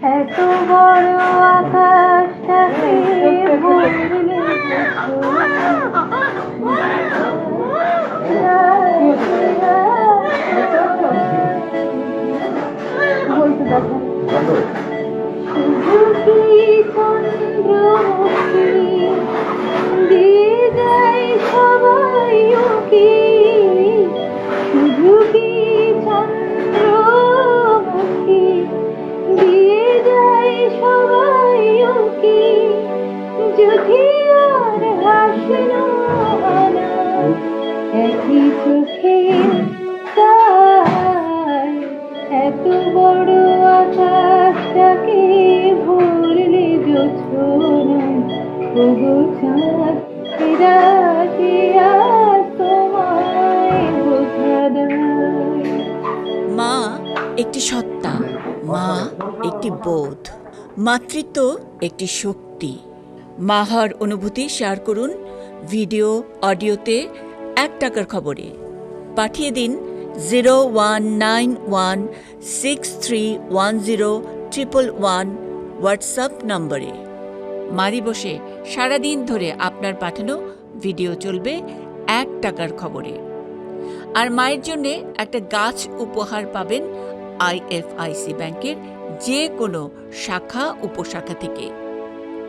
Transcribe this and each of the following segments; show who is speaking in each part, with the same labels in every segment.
Speaker 1: এত বড় আকাশটাকে ভুললে শুধু কি চন্দ্রমুখী দিয়ে যায় সবাই উকি, শুধু কি চন্দ্রমুখী দিয়ে যায় সবাই উকি, যদি আর হাসলো না একই চোখের তাই, এত বড় আকাশটাকে ভরলে জোছনায়, ওগো চাঁদ এরা কি আর তোমায় বোঝা দেয়?
Speaker 2: মা একটি সত্তা, মা একটি বোধ, মাতৃত্ব একটি শক্তি। মা হওয়ার অনুভূতি শেয়ার করুন ভিডিও অডিওতে 1 টাকার খবরে। পাঠিয়ে দিন 0191631011 হোয়াটসঅ্যাপ নম্বরে। মা দিবসে সারাদিন ধরে আপনার পাঠানো ভিডিও চলবে 1 টাকার খবরে। আর মায়ের জন্য একটা গাছ উপহার পাবেন IFIC ব্যাংকের যে কোনো শাখা উপশাখা থেকে।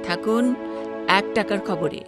Speaker 2: থাকুন 1 টাকার খবরে।